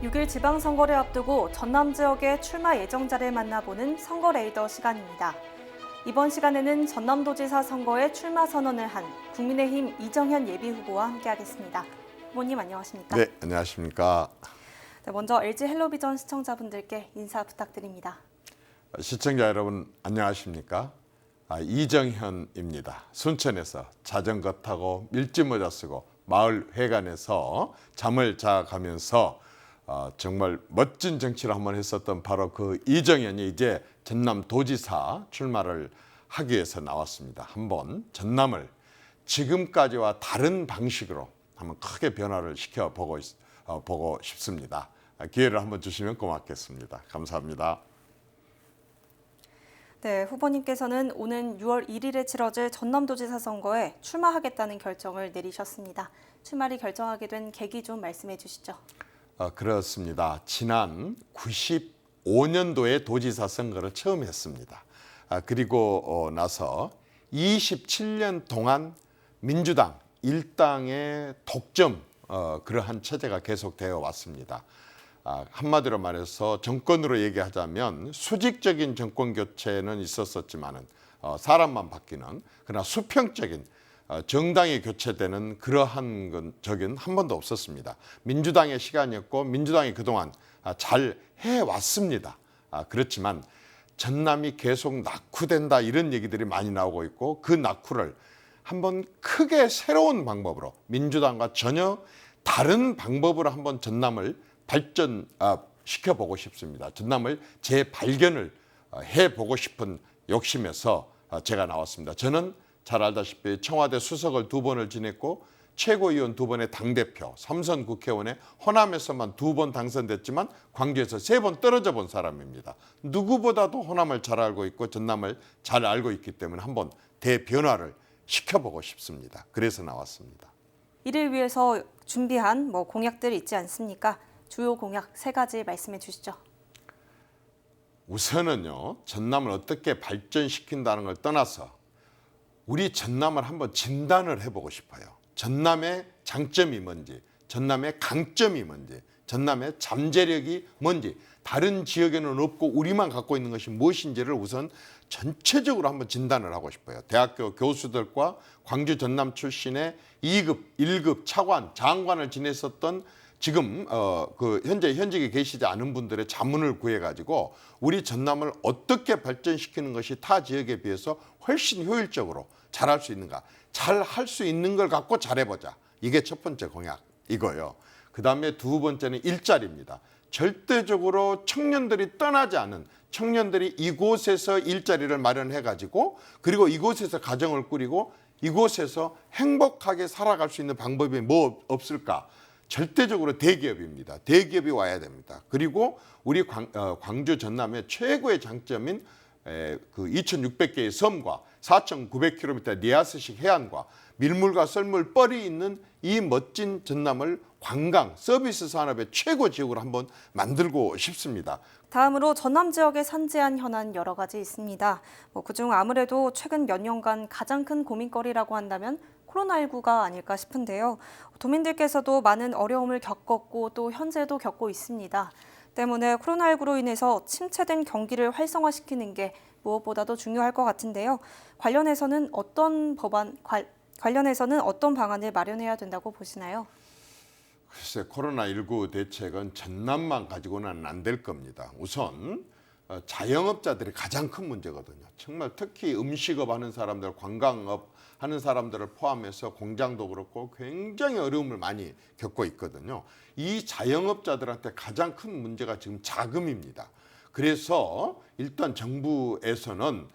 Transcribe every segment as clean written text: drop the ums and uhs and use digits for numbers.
6일 지방선거를 앞두고 전남 지역의 출마 예정자를 만나보는 선거 레이더 시간입니다. 이번 시간에는 전남도지사 선거에 출마 선언을 한 국민의힘 이정현 예비후보와 함께하겠습니다. 후보님 안녕하십니까? 네, 안녕하십니까? 네, 먼저 LG 헬로비전 시청자분들께 인사 부탁드립니다. 시청자 여러분 안녕하십니까? 이정현입니다. 순천에서 자전거 타고 밀짚모자 쓰고 마을 회관에서 잠을 자가면서 정말 멋진 정치를 한번 했었던 바로 그 이정현이 이제 전남도지사 출마를 하기 위해서 나왔습니다. 한번 전남을 지금까지와 다른 방식으로 한번 크게 변화를 시켜보고 보고 싶습니다. 기회를 한번 주시면 고맙겠습니다. 감사합니다. 네, 후보님께서는 오는 6월 1일에 치러질 전남도지사 선거에 출마하겠다는 결정을 내리셨습니다. 출마를 결정하게 된 계기 좀 말씀해 주시죠. 그렇습니다. 지난 95년도에 도지사 선거를 처음 했습니다. 그리고 나서 27년 동안 민주당 일당의 독점 그러한 체제가 계속되어 왔습니다. 한마디로 말해서 정권으로 얘기하자면 수직적인 정권 교체는 있었었지만은 사람만 바뀌는 그러나 수평적인 정당이 교체되는 그러한 적은 한 번도 없었습니다. 민주당의 시간이었고 민주당이 그동안 잘 해왔습니다. 그렇지만 전남이 계속 낙후된다 이런 얘기들이 많이 나오고 있고 그 낙후를 한번 크게 새로운 방법으로 민주당과 전혀 다른 방법으로 한번 전남을 발전시켜보고 싶습니다. 전남을 재발견을 해보고 싶은 욕심에서 제가 나왔습니다. 저는 잘 알다시피 청와대 수석을 2번을 지냈고 최고위원 2번의 당대표, 3선 국회의원에 호남에서만 2번 당선됐지만 광주에서 3번 떨어져 본 사람입니다. 누구보다도 호남을 잘 알고 있고 전남을 잘 알고 있기 때문에 한번 대변화를 시켜보고 싶습니다. 그래서 나왔습니다. 이를 위해서 준비한 공약들이 있지 않습니까? 주요 공약 3가지 말씀해 주시죠. 우선은요, 전남을 어떻게 발전시킨다는 걸 떠나서 우리 전남을 한번 진단을 해보고 싶어요. 전남의 장점이 뭔지, 전남의 강점이 뭔지, 전남의 잠재력이 뭔지, 다른 지역에는 없고 우리만 갖고 있는 것이 무엇인지를 우선 전체적으로 한번 진단을 하고 싶어요. 대학교 교수들과 광주 전남 출신의 2급, 1급 차관, 장관을 지냈었던 지금 현직에 계시지 않은 분들의 자문을 구해가지고 우리 전남을 어떻게 발전시키는 것이 타 지역에 비해서 훨씬 효율적으로 잘할 수 있는가. 잘할 수 있는 걸 갖고 잘해보자. 이게 첫 번째 공약이고요. 그 다음에 두 번째는 일자리입니다. 절대적으로 청년들이 떠나지 않은 청년들이 이곳에서 일자리를 마련해가지고 그리고 이곳에서 가정을 꾸리고 이곳에서 행복하게 살아갈 수 있는 방법이 뭐 없을까? 절대적으로 대기업입니다. 대기업이 와야 됩니다. 그리고 우리 광주 전남의 최고의 장점인 그 2,600개의 섬과 4,900km 리아스식 해안과 밀물과 썰물 뻘이 있는 이 멋진 전남을 관광 서비스 산업의 최고 지역으로 한번 만들고 싶습니다. 다음으로 전남 지역의 산재한 현안 여러 가지 있습니다. 그중 아무래도 최근 몇 년간 가장 큰 고민거리라고 한다면 코로나19가 아닐까 싶은데요. 도민들께서도 많은 어려움을 겪었고 또 현재도 겪고 있습니다. 때문에 코로나19로 인해서 침체된 경기를 활성화시키는 게 무엇보다도 중요할 것 같은데요. 관련해서는 어떤 방안을 마련해야 된다고 보시나요? 글쎄, 코로나19 대책은 전남만 가지고는 안 될 겁니다. 우선 자영업자들이 가장 큰 문제거든요. 정말 특히 음식업 하는 사람들, 관광업 하는 사람들을 포함해서 공장도 그렇고 굉장히 어려움을 많이 겪고 있거든요. 이 자영업자들한테 가장 큰 문제가 지금 자금입니다. 그래서 일단 정부에서는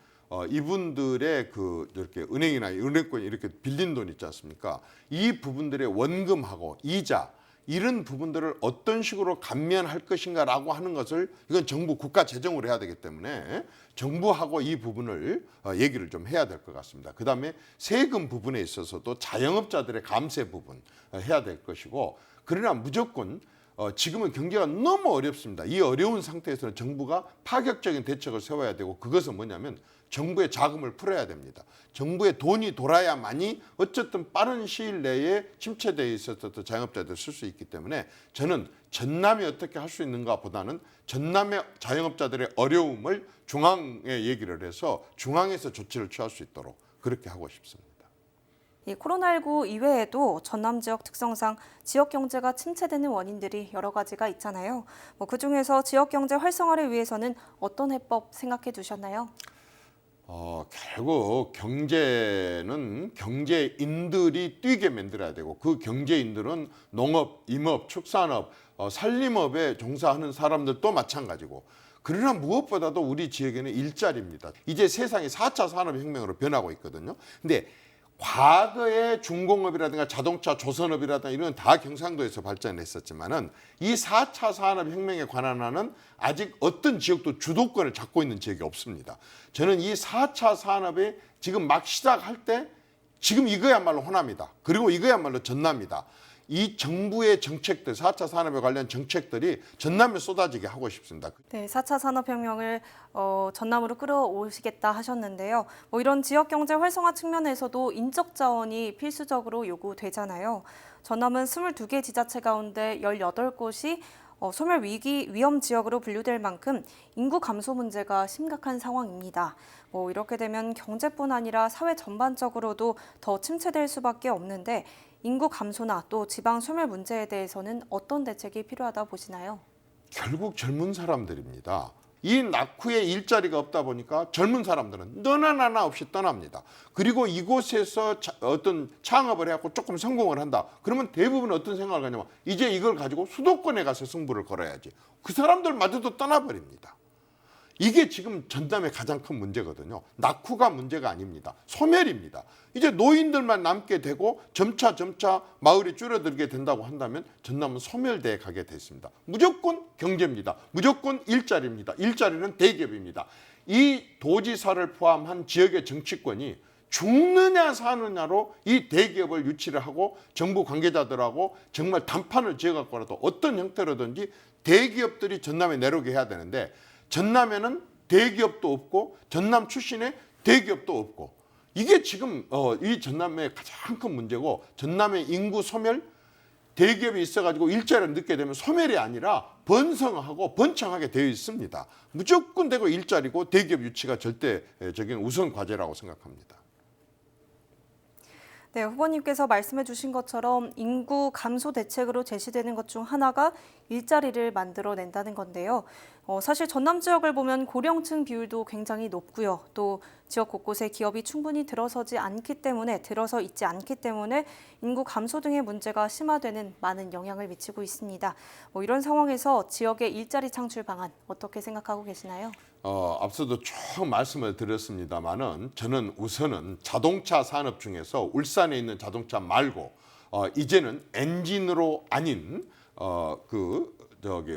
이분들의 이렇게 은행이나 은행권이 이렇게 빌린 돈 있지 않습니까? 이 부분들의 원금하고 이자 이런 부분들을 어떤 식으로 감면할 것인가라고 하는 것을 이건 정부 국가 재정으로 해야 되기 때문에 정부하고 이 부분을 얘기를 좀 해야 될 것 같습니다. 그다음에 세금 부분에 있어서도 자영업자들의 감세 부분 해야 될 것이고 그러나 무조건 지금은 경제가 너무 어렵습니다. 이 어려운 상태에서는 정부가 파격적인 대책을 세워야 되고 그것은 뭐냐면 정부의 자금을 풀어야 됩니다. 정부의 돈이 돌아야만이 어쨌든 빠른 시일 내에 침체되어 있었던 자영업자들 쓸 수 있기 때문에 저는 전남이 어떻게 할 수 있는가 보다는 전남의 자영업자들의 어려움을 중앙에 얘기를 해서 중앙에서 조치를 취할 수 있도록 그렇게 하고 싶습니다. 이 코로나19 이외에도 전남 지역 특성상 지역 경제가 침체되는 원인들이 여러 가지가 있잖아요. 그중에서 지역 경제 활성화를 위해서는 어떤 해법 생각해 두셨나요? 결국 경제는 경제인들이 뛰게 만들어야 되고 그 경제인들은 농업, 임업, 축산업, 산림업에 종사하는 사람들도 마찬가지고 그러나 무엇보다도 우리 지역에는 일자리입니다. 이제 세상이 4차 산업혁명으로 변하고 있거든요. 근데 과거의 중공업이라든가 자동차, 조선업이라든가 이런 다 경상도에서 발전했었지만은 이 4차 산업혁명에 관한 한은 아직 어떤 지역도 주도권을 잡고 있는 지역이 없습니다. 저는 이 4차 산업이 지금 막 시작할 때 지금 이거야말로 호남이다. 그리고 이거야말로 전남이다. 이 정부의 정책들, 4차 산업에 관련 정책들이 전남에 쏟아지게 하고 싶습니다. 네, 4차 산업혁명을 전남으로 끌어오시겠다 하셨는데요. 이런 지역경제 활성화 측면에서도 인적 자원이 필수적으로 요구되잖아요. 전남은 22개 지자체 가운데 18곳이 소멸 위험 지역으로 분류될 만큼 인구 감소 문제가 심각한 상황입니다. 이렇게 되면 경제뿐 아니라 사회 전반적으로도 더 침체될 수밖에 없는데 인구 감소나 또 지방 소멸 문제에 대해서는 어떤 대책이 필요하다 보시나요? 결국 젊은 사람들입니다. 이 낙후에 일자리가 없다 보니까 젊은 사람들은 너나 나나 없이 떠납니다. 그리고 이곳에서 어떤 창업을 해갖고 조금 성공을 한다. 그러면 대부분 어떤 생각을 하냐면 이제 이걸 가지고 수도권에 가서 승부를 걸어야지. 그 사람들마저도 떠나버립니다. 이게 지금 전남의 가장 큰 문제거든요. 낙후가 문제가 아닙니다. 소멸입니다. 이제 노인들만 남게 되고 점차 마을이 줄어들게 된다고 한다면 전남은 소멸돼 가게 됐습니다. 무조건 경제입니다. 무조건 일자리입니다. 일자리는 대기업입니다. 이 도지사를 포함한 지역의 정치권이 죽느냐 사느냐로 이 대기업을 유치를 하고 정부 관계자들하고 정말 단판을 지어갖고라도 어떤 형태로든지 대기업들이 전남에 내려오게 해야 되는데 전남에는 대기업도 없고 전남 출신의 대기업도 없고 이게 지금 이 전남의 가장 큰 문제고 전남의 인구 소멸 대기업이 있어가지고 일자리를 늦게 되면 소멸이 아니라 번성하고 번창하게 되어 있습니다. 무조건 되고 일자리고 대기업 유치가 절대적인 우선 과제라고 생각합니다. 네, 후보님께서 말씀해 주신 것처럼 인구 감소 대책으로 제시되는 것 중 하나가 일자리를 만들어낸다는 건데요. 사실 전남 지역을 보면 고령층 비율도 굉장히 높고요. 또 지역 곳곳에 기업이 충분히 들어서 있지 않기 때문에 인구 감소 등의 문제가 심화되는 많은 영향을 미치고 있습니다. 이런 상황에서 지역의 일자리 창출 방안 어떻게 생각하고 계시나요? 앞서도 쭉 말씀을 드렸습니다만은 저는 우선은 자동차 산업 중에서 울산에 있는 자동차 말고 이제는 엔진으로 아닌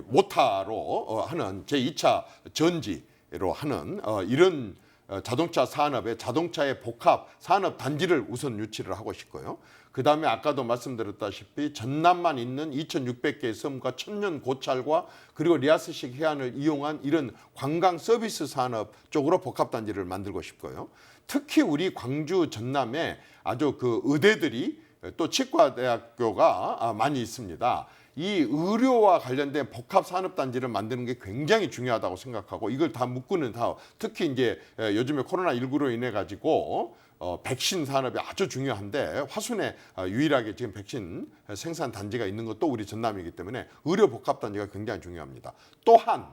모타로 하는 제2차 전지로 하는 이런 자동차 산업의 자동차의 복합 산업 단지를 우선 유치를 하고 싶고요. 그다음에 아까도 말씀드렸다시피 전남만 있는 2,600개의 섬과 1,000년 고찰과 그리고 리아스식 해안을 이용한 이런 관광 서비스 산업 쪽으로 복합 단지를 만들고 싶고요. 특히 우리 광주 전남에 아주 그 의대들이 또 치과대학교가 많이 있습니다. 이 의료와 관련된 복합 산업 단지를 만드는 게 굉장히 중요하다고 생각하고 이걸 다 묶는 특히 이제 요즘에 코로나19로 인해 가지고 백신 산업이 아주 중요한데 화순에 유일하게 지금 백신 생산 단지가 있는 것도 우리 전남이기 때문에 의료 복합 단지가 굉장히 중요합니다. 또한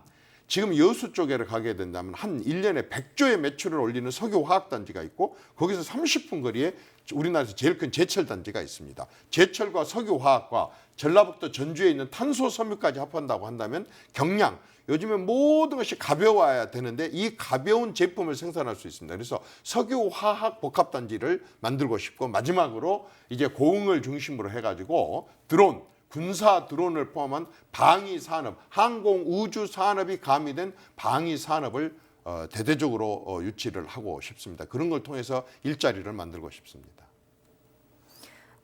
지금 여수 쪽에를 가게 된다면 한 1년에 100조의 매출을 올리는 석유화학단지가 있고 거기서 30분 거리에 우리나라에서 제일 큰 제철단지가 있습니다. 제철과 석유화학과 전라북도 전주에 있는 탄소섬유까지 합한다고 한다면 경량, 요즘에 모든 것이 가벼워야 되는데 이 가벼운 제품을 생산할 수 있습니다. 그래서 석유화학 복합단지를 만들고 싶고 마지막으로 이제 고흥을 중심으로 해가지고 드론, 군사 드론을 포함한 방위 산업, 항공 우주 산업이 가미된 방위 산업을 대대적으로 유치를 하고 싶습니다. 그런 걸 통해서 일자리를 만들고 싶습니다.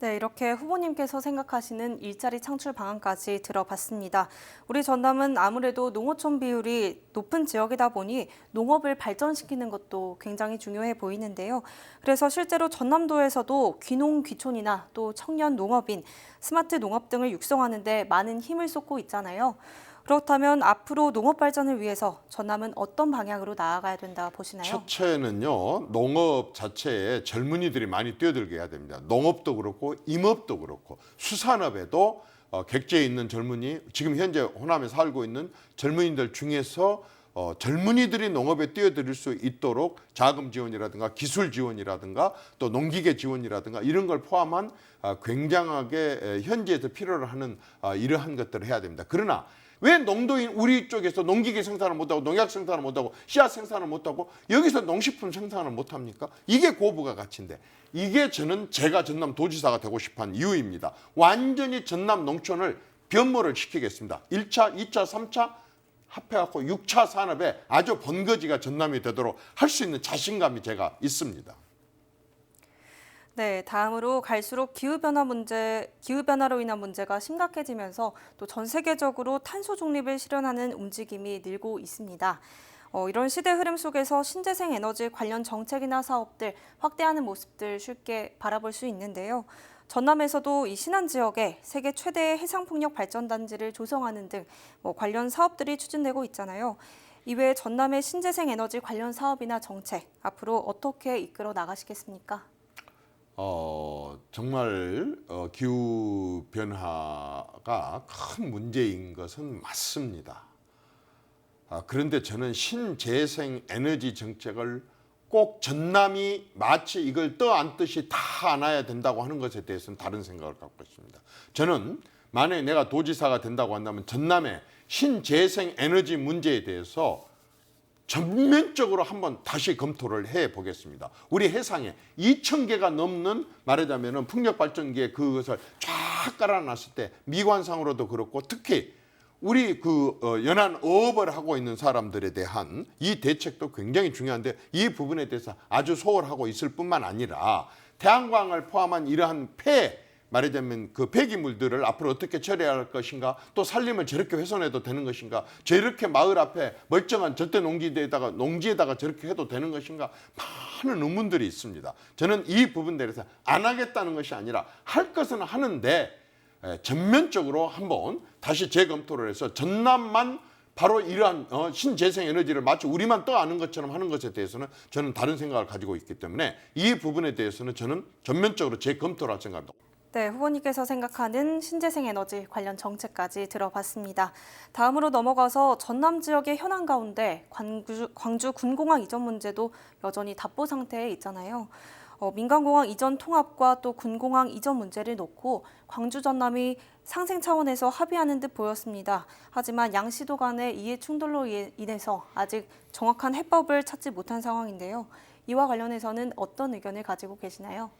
네, 이렇게 후보님께서 생각하시는 일자리 창출 방안까지 들어봤습니다. 우리 전남은 아무래도 농어촌 비율이 높은 지역이다 보니 농업을 발전시키는 것도 굉장히 중요해 보이는데요. 그래서 실제로 전남도에서도 귀농 귀촌이나 또 청년 농업인, 스마트 농업 등을 육성하는 데 많은 힘을 쏟고 있잖아요. 그렇다면 앞으로 농업 발전을 위해서 전남은 어떤 방향으로 나아가야 된다 보시나요? 첫째는요, 농업 자체에 젊은이들이 많이 뛰어들게 해야 됩니다. 농업도 그렇고 임업도 그렇고 수산업에도 객지에 있는 젊은이, 지금 현재 호남에 살고 있는 젊은이들 중에서 젊은이들이 농업에 뛰어들 수 있도록 자금 지원이라든가 기술 지원이라든가 또 농기계 지원이라든가 이런 걸 포함한 굉장하게 현지에서 필요로 하는 이러한 것들을 해야 됩니다. 그러나 왜 농도인 우리 쪽에서 농기계 생산을 못하고 농약 생산을 못하고 씨앗 생산을 못하고 여기서 농식품 생산을 못합니까? 이게 고부가 가치인데, 이게 제가 전남 도지사가 되고 싶어하는 이유입니다. 완전히 전남 농촌을 변모를 시키겠습니다. 1차, 2차, 3차 합해갖고 6차 산업에 아주 번거지가 전남이 되도록 할 수 있는 자신감이 제가 있습니다. 네, 다음으로 갈수록 기후변화로 인한 문제가 심각해지면서 또 전 세계적으로 탄소 중립을 실현하는 움직임이 늘고 있습니다. 이런 시대 흐름 속에서 신재생 에너지 관련 정책이나 사업들 확대하는 모습들 쉽게 바라볼 수 있는데요. 전남에서도 이 신안 지역에 세계 최대의 해상풍력 발전단지를 조성하는 등 관련 사업들이 추진되고 있잖아요. 이외에 전남의 신재생 에너지 관련 사업이나 정책 앞으로 어떻게 이끌어 나가시겠습니까? 정말 기후 변화가 큰 문제인 것은 맞습니다. 그런데 저는 신재생 에너지 정책을 꼭 전남이 마치 이걸 떠안듯이 다 안아야 된다고 하는 것에 대해서는 다른 생각을 갖고 있습니다. 저는 만약에 내가 도지사가 된다고 한다면 전남의 신재생 에너지 문제에 대해서 전면적으로 한번 다시 검토를 해보겠습니다. 우리 해상에 2,000개가 넘는 말하자면 풍력발전기에 그것을 쫙 깔아놨을 때 미관상으로도 그렇고 특히 우리 연안 어업을 하고 있는 사람들에 대한 이 대책도 굉장히 중요한데 이 부분에 대해서 아주 소홀하고 있을 뿐만 아니라 태양광을 포함한 이러한 말하자면 그 폐기물들을 앞으로 어떻게 처리할 것인가, 또 산림을 저렇게 훼손해도 되는 것인가, 저렇게 마을 앞에 멀쩡한 절대 농지에다가 저렇게 해도 되는 것인가, 많은 의문들이 있습니다. 저는 이 부분에 대해서 안 하겠다는 것이 아니라 할 것은 하는데 전면적으로 한번 다시 재검토를 해서 전남만 바로 이러한 신재생 에너지를 마치 우리만 떠안는 것처럼 하는 것에 대해서는 저는 다른 생각을 가지고 있기 때문에 이 부분에 대해서는 저는 전면적으로 재검토를 할 생각입니다. 네, 후보님께서 생각하는 신재생 에너지 관련 정책까지 들어봤습니다. 다음으로 넘어가서 전남 지역의 현안 가운데 광주 군공항 이전 문제도 여전히 답보 상태에 있잖아요. 민간공항 이전 통합과 또 군공항 이전 문제를 놓고 광주 전남이 상생 차원에서 합의하는 듯 보였습니다. 하지만 양 시도 간의 이해 충돌로 인해서 아직 정확한 해법을 찾지 못한 상황인데요. 이와 관련해서는 어떤 의견을 가지고 계시나요?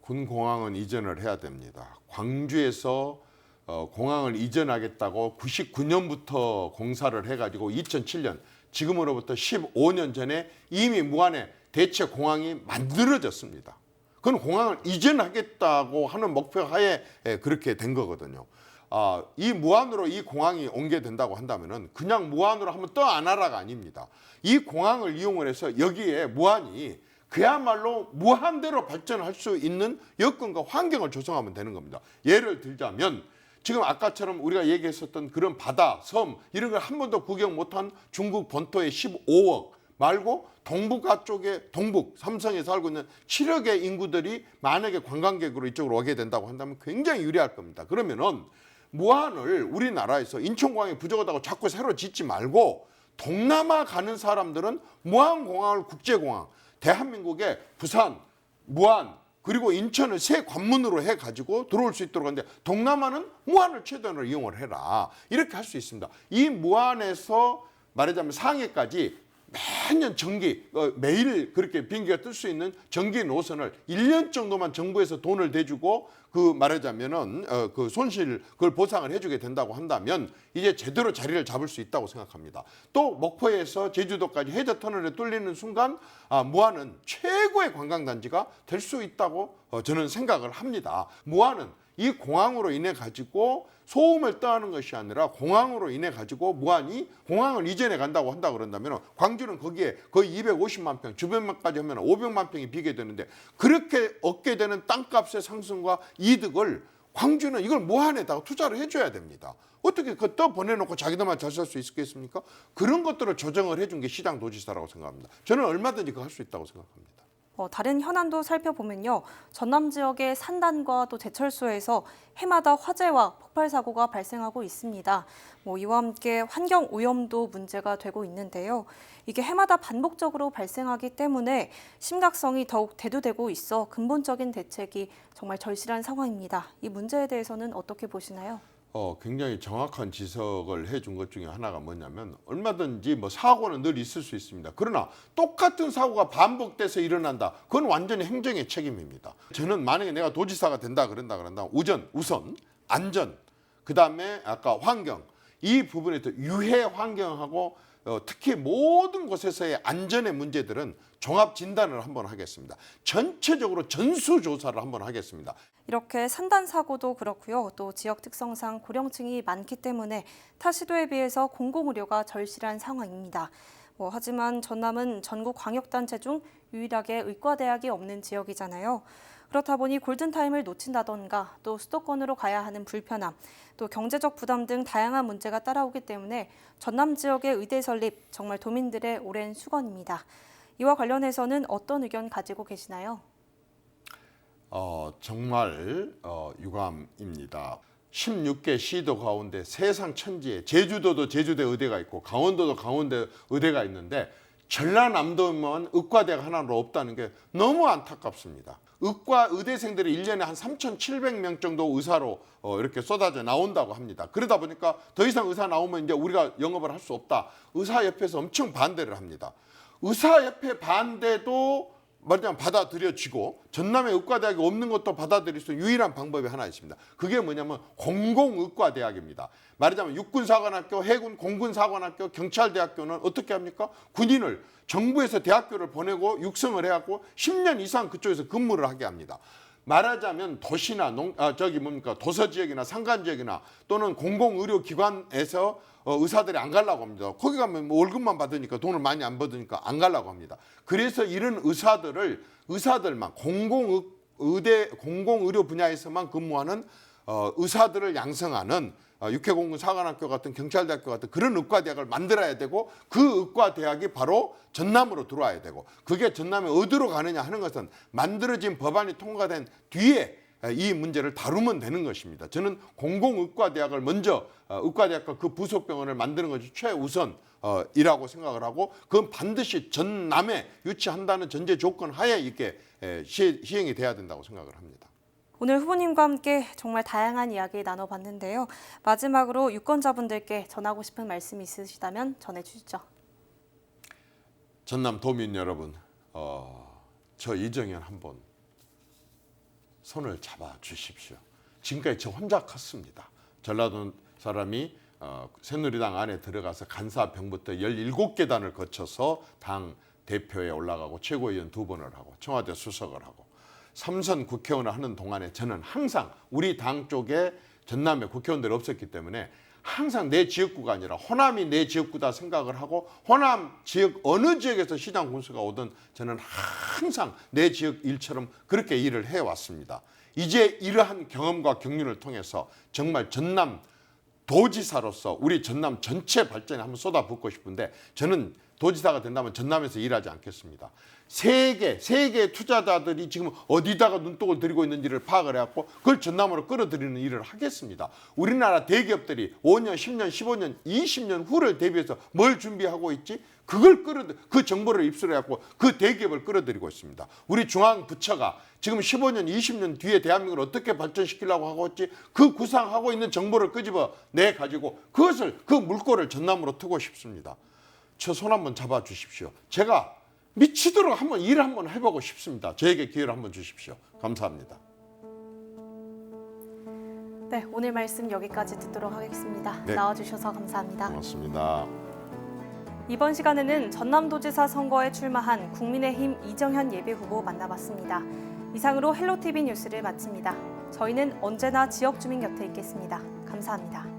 군공항은 이전을 해야 됩니다. 광주에서 공항을 이전하겠다고 99년부터 공사를 해가지고 2007년, 지금으로부터 15년 전에 이미 무안에 대체 공항이 만들어졌습니다. 그건 공항을 이전하겠다고 하는 목표 하에 그렇게 된 거거든요. 이 무안으로 이 공항이 옮게 된다고 한다면은 그냥 무안으로 한번 떠안아라가 아닙니다. 이 공항을 이용을 해서 여기에 무안이 그야말로 무한대로 발전할 수 있는 여건과 환경을 조성하면 되는 겁니다. 예를 들자면 지금 아까처럼 우리가 얘기했었던 그런 바다, 섬 이런 걸 한 번도 구경 못한 중국 본토의 15억 말고 동북아 쪽에 삼성에 살고 있는 7억의 인구들이 만약에 관광객으로 이쪽으로 오게 된다고 한다면 굉장히 유리할 겁니다. 그러면은 무안을 우리나라에서 인천공항이 부족하다고 자꾸 새로 짓지 말고 동남아 가는 사람들은 무안공항을 국제공항, 대한민국의 부산, 무안 그리고 인천을 세 관문으로 해가지고 들어올 수 있도록 하는데 동남아는 무안을 최대한으로 이용을 해라. 이렇게 할 수 있습니다. 이 무안에서 말하자면 상해까지 매년 전기 매일 그렇게 비행기가 뜰 수 있는 전기 노선을 1년 정도만 정부에서 돈을 대주고 그 말하자면은 그 손실 그걸 보상을 해주게 된다고 한다면 이제 제대로 자리를 잡을 수 있다고 생각합니다. 또 목포에서 제주도까지 해저 터널에 뚫리는 순간 무안은 최고의 관광단지가 될 수 있다고 저는 생각을 합니다. 무안은 이 공항으로 인해 가지고 소음을 떠하는 것이 아니라 공항으로 인해 가지고 무안이 공항을 이전해 간다고 한다 그런다면 광주는 거기에 거의 250만 평, 주변만까지 하면 500만 평이 비게 되는데 그렇게 얻게 되는 땅값의 상승과 이득을 광주는 이걸 무안에다가 투자를 해줘야 됩니다. 어떻게 그 떠 보내놓고 자기들만 잘 살 수 있겠습니까? 그런 것들을 조정을 해준 게 시장 도지사라고 생각합니다. 저는 얼마든지 그거 할 수 있다고 생각합니다. 다른 현안도 살펴보면요. 전남 지역의 산단과 또 제철소에서 해마다 화재와 폭발 사고가 발생하고 있습니다. 이와 함께 환경 오염도 문제가 되고 있는데요. 이게 해마다 반복적으로 발생하기 때문에 심각성이 더욱 대두되고 있어 근본적인 대책이 정말 절실한 상황입니다. 이 문제에 대해서는 어떻게 보시나요? 굉장히 정확한 지적을 해준 것 중에 하나가 뭐냐면 얼마든지 사고는 늘 있을 수 있습니다. 그러나 똑같은 사고가 반복돼서 일어난다. 그건 완전히 행정의 책임입니다. 저는 만약에 내가 도지사가 된다 그런다 우선 안전, 그다음에 아까 환경 이 부분에 더 유해 환경하고 특히 모든 곳에서의 안전의 문제들은 종합 진단을 한번 하겠습니다. 전체적으로 전수조사를 한번 하겠습니다. 이렇게 산단 사고도 그렇고요. 또 지역 특성상 고령층이 많기 때문에 타 시도에 비해서 공공의료가 절실한 상황입니다. 하지만 전남은 전국 광역단체 중 유일하게 의과대학이 없는 지역이잖아요. 그렇다 보니 골든타임을 놓친다던가 또 수도권으로 가야 하는 불편함, 또 경제적 부담 등 다양한 문제가 따라오기 때문에 전남 지역의 의대 설립 정말 도민들의 오랜 수건입니다. 이와 관련해서는 어떤 의견 가지고 계시나요? 정말 유감입니다. 16개 시도 가운데 세상 천지에 제주도도 제주대 의대가 있고 강원도도 강원도 의대가 있는데 전라남도만 의과대가 하나로 없다는 게 너무 안타깝습니다. 의과 의대생들이 1년에 한 3,700명 정도 의사로 이렇게 쏟아져 나온다고 합니다. 그러다 보니까 더 이상 의사 나오면 이제 우리가 영업을 할 수 없다. 의사협회에서 엄청 반대를 합니다. 의사협회 반대도 말하자면 받아들여지고 전남에 의과대학이 없는 것도 받아들일 수 있는 유일한 방법이 하나 있습니다. 그게 뭐냐면 공공의과대학입니다. 말하자면 육군사관학교, 해군 공군사관학교, 경찰대학교는 어떻게 합니까? 군인을 정부에서 대학교를 보내고 육성을 해갖고 10년 이상 그쪽에서 근무를 하게 합니다. 말하자면 도시나 도서지역이나 산간지역이나 또는 공공의료기관에서 의사들이 안 가려고 합니다. 거기 가면 월급만 받으니까 돈을 많이 안 받으니까 안 가려고 합니다. 그래서 이런 의사들만 공공의료 분야에서만 근무하는 의사들을 양성하는 육해공군사관학교 같은 경찰대학교 같은 그런 의과대학을 만들어야 되고 그 의과대학이 바로 전남으로 들어와야 되고 그게 전남에 어디로 가느냐 하는 것은 만들어진 법안이 통과된 뒤에 이 문제를 다루면 되는 것입니다. 저는 공공의과대학을 먼저 의과대학과 그 부속병원을 만드는 것이 최우선이라고 생각을 하고 그건 반드시 전남에 유치한다는 전제 조건 하에 이렇게 시행이 돼야 된다고 생각을 합니다. 오늘 후보님과 함께 정말 다양한 이야기 나눠봤는데요. 마지막으로 유권자분들께 전하고 싶은 말씀이 있으시다면 전해주시죠. 전남 도민 여러분, 저 이정현 한번 손을 잡아 주십시오. 지금까지 저 혼자 컸습니다. 전라도 사람이 새누리당 안에 들어가서 간사병부터 17계단을 거쳐서 당 대표에 올라가고 최고위원 2번을 하고 청와대 수석을 하고 3선 국회의원을 하는 동안에 저는 항상 우리 당 쪽에 전남에 국회의원들이 없었기 때문에 항상 내 지역구가 아니라 호남이 내 지역구다 생각을 하고 호남 지역 어느 지역에서 시장 군수가 오든 저는 항상 내 지역 일처럼 그렇게 일을 해왔습니다. 이제 이러한 경험과 경륜을 통해서 정말 전남 도지사로서 우리 전남 전체 발전에 한번 쏟아붓고 싶은데 저는 도지사가 된다면 전남에서 일하지 않겠습니다. 세계의 투자자들이 지금 어디다가 눈독을 들이고 있는지를 파악을 해갖고 그걸 전남으로 끌어들이는 일을 하겠습니다. 우리나라 대기업들이 5년, 10년, 15년, 20년 후를 대비해서 뭘 준비하고 있지? 그 정보를 입수해갖고 그 대기업을 끌어들이고 있습니다. 우리 중앙부처가 지금 15년, 20년 뒤에 대한민국을 어떻게 발전시키려고 하고 있지? 그 구상하고 있는 정보를 끄집어 내 가지고 그 물꼬를 전남으로 트고 싶습니다. 저 손 한번 잡아 주십시오. 제가 미치도록 한번 일을 한번 해보고 싶습니다. 저에게 기회를 한번 주십시오. 감사합니다. 네, 오늘 말씀 여기까지 듣도록 하겠습니다. 네. 나와주셔서 감사합니다. 고맙습니다. 이번 시간에는 전남도지사 선거에 출마한 국민의힘 이정현 예비후보 만나봤습니다. 이상으로 헬로티비 뉴스를 마칩니다. 저희는 언제나 지역 주민 곁에 있겠습니다. 감사합니다.